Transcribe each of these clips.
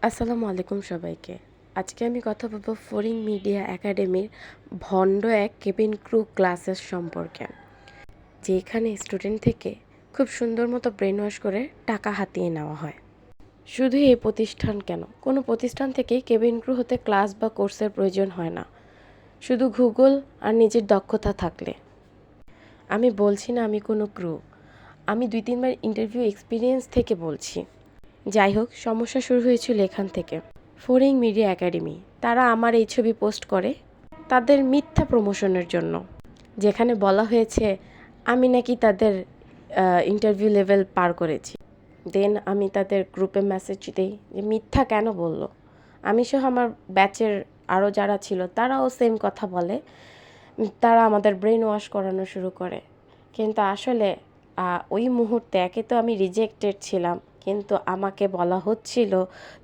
আসসালামু আলাইকুম সবাইকে। আজকে আমি কথা বলবো ফরিং মিডিয়া একাডেমির ভণ্ড এক কেবিন ক্রু ক্লাসেস সম্পর্কে, যেখানে স্টুডেন্ট থেকে খুব সুন্দর মতো ব্রেন ওয়াশ করে টাকা হাতিয়ে নেওয়া হয়। শুধু এই প্রতিষ্ঠান কেন, কোনো প্রতিষ্ঠান থেকেই কেবিন ক্রু হতে ক্লাস বা কোর্সের প্রয়োজন হয় না, শুধু গুগল আর নিজের দক্ষতা থাকলে। আমি বলছি না আমি কোনো ক্রু, আমি 2-3বার ইন্টারভিউ এক্সপিরিয়েন্স থেকে বলছি। যাই হোক, সমস্যা শুরু হয়েছিল এখান থেকে। ফরিং মিডিয়া একাডেমি তারা আমার এই ছবি পোস্ট করে তাদের মিথ্যা প্রমোশনের জন্য, যেখানে বলা হয়েছে আমি নাকি তাদের ইন্টারভিউ লেভেল পার করেছি। দেন আমি তাদের গ্রুপে মেসেজ দিই যে মিথ্যা কেন বলল। আমি সহ আমার ব্যাচের আরও যারা ছিল তারাও সেম কথা বলে, তারা আমাদের ব্রেন ওয়াশ করানো শুরু করে। কিন্তু আসলে ওই মুহূর্তে একে তো আমি রিজেক্টেড ছিলাম, কিন্তু আমাকে বলা হচ্ছিল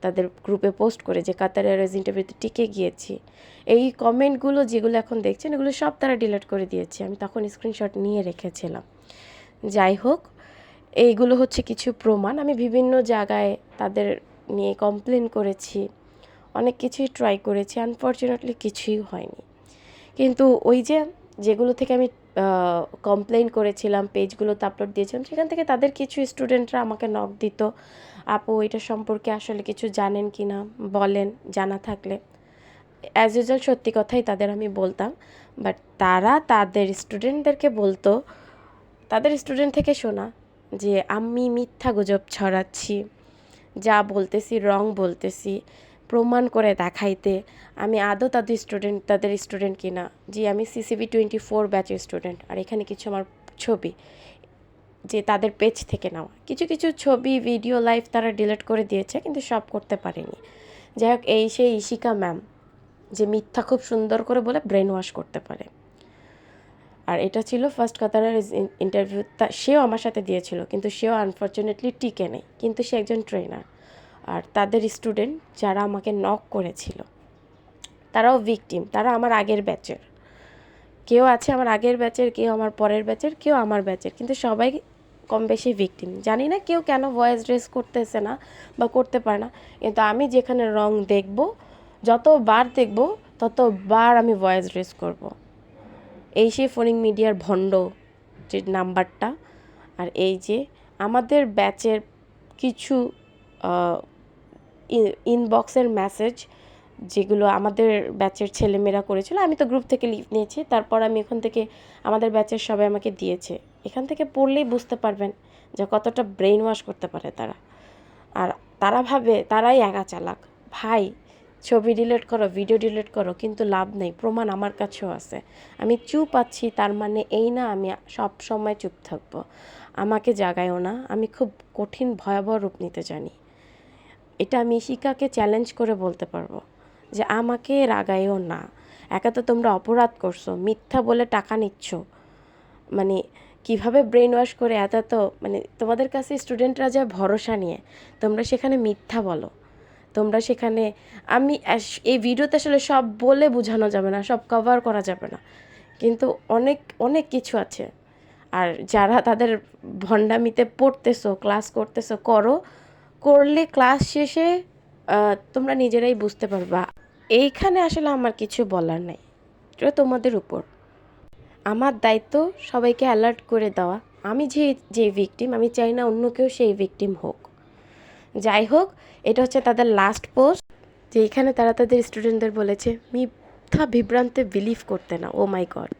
তাদের গ্রুপে পোস্ট করে যে কাতার এয়ারওয়েজ ইন্টারভিউতে টিকে গিয়েছি। এই কমেন্টগুলো যেগুলো এখন দেখছেন এগুলো সব তারা ডিলিট করে দিয়েছে, আমি তখন স্ক্রিনশট নিয়ে রেখেছিলাম। যাই হোক, এইগুলো হচ্ছে কিছু প্রমাণ। আমি বিভিন্ন জায়গায় তাদের নিয়ে কমপ্লেন করেছি, অনেক কিছুই ট্রাই করেছি, আনফর্চুনেটলি কিছুই হয়নি। কিন্তু ওই যেগুলো থেকে আমি কমপ্লেন করেছিলাম, পেজগুলোতে আপলোড দিয়েছিলাম, সেখান থেকে তাদের কিছু স্টুডেন্টরা আমাকে নক দিত, আপু এটা সম্পর্কে আসলে কিছু জানেন কি না বলেন, জানা থাকলে। অ্যাজ ইউজুয়াল সত্যি কথাই তাদের আমি বলতাম, বাট তারা তাদের স্টুডেন্টদেরকে বলতো, তাদের স্টুডেন্ট থেকে শোনা যে আমি মিথ্যা গুজব ছড়াচ্ছি, যা বলতেছি রং বলতেছি, প্রমাণ করে দেখাইতে আমি আদৌ তাদের স্টুডেন্ট কিনা। জি, আমি CCB 24 ব্যাচের স্টুডেন্ট, আর এখানে কিছু আমার ছবি যে তাদের পেজ থেকে নেওয়া। কিছু কিছু ছবি, ভিডিও, লাইভ তারা ডিলিট করে দিয়েছে, কিন্তু সব করতে পারেনি। যাই হোক, এই সেই ইশিকা ম্যাম যে মিথ্যা খুব সুন্দর করে বলে ব্রেন ওয়াশ করতে পারে। আর এটা ছিল ফার্স্ট কাতারের ইন্টারভিউ, সেও আমার সাথে দিয়েছিল, কিন্তু সেও আনফর্চুনেটলি টিকে নেই, কিন্তু সে একজন ট্রেনার। আর তাদের স্টুডেন্ট যারা আমাকে নক করেছিল তারাও ভিকটিম, তারা আমার আগের ব্যাচের। কেউ আছে আমার আগের ব্যাচের, কেউ আমার পরের ব্যাচের, কেউ আমার ব্যাচের, কিন্তু সবাই কম বেশি ভিকটিম। জানি না কেউ কেন ভয়েস রেস করতেছে না বা করতে পারে না, কিন্তু আমি যেখানে রং দেখব, যতবার দেখব ততবার আমি ভয়েস রেস করব। এই সেই ফরিং মিডিয়ার ভণ্ড যে নাম্বারটা। আর এই যে আমাদের ব্যাচের কিছু ইনবক্সের মেসেজ যেগুলো আমাদের ব্যাচের ছেলেমেয়েরা করেছিল, আমি তো গ্রুপ থেকে লিভ নিয়েছি, তারপর আমি এখান থেকে আমাদের ব্যাচের সবাই আমাকে দিয়েছে। এখান থেকে পড়লেই বুঝতে পারবেন যে কতটা ব্রেন ওয়াশ করতে পারে তারা। আর তারা ভাবে তারাই একা চালাক। ভাই, ছবি ডিলিট করো, ভিডিও ডিলিট করো, কিন্তু লাভ নেই, প্রমাণ আমার কাছেও আছে। আমি চুপ আছি তার মানে এই না আমি সব সময় চুপ থাকবো। আমাকে জাগায়ও না, আমি খুব কঠিন ভয়াবহ রূপ নিতে জানি। এটা আমি ইশিকাকে চ্যালেঞ্জ করে বলতে পারবো যে আমাকে রাগায়ও না। একা তো তোমরা অপরাধ করছো, মিথ্যা বলে টাকা নিচ্ছ, মানে কিভাবে ব্রেন ওয়াশ করে এত মানে তোমাদের কাছে স্টুডেন্টরা যায় ভরসা নিয়ে, তোমরা সেখানে মিথ্যা বলো। তোমরা সেখানে এই ভিডিওতে আসলে সব বলে বোঝানো যাবে না, সব কভার করা যাবে না, কিন্তু অনেক অনেক কিছু আছে। আর যারা তাদের ভণ্ডামিতে পড়তেছো, ক্লাস করতেছো, করলে ক্লাস শেষে তোমরা নিজেরাই বুঝতে পারবা। এইখানে আসলে আমার কিছু বলার নাই, এটা তোমাদের উপর। আমার দায়িত্ব সবাইকে অ্যালার্ট করে দেওয়া। আমি যে ভিকটিম, আমি চাই না অন্য কেউ সেই ভিকটিম হোক। যাই হোক, এটা হচ্ছে তাদের লাস্ট পোস্ট, যে এখানে তারা তাদের স্টুডেন্টদের বলেছে মিথ্যা বিভ্রান্তে বিলিভ করতে না। ও মাই গড।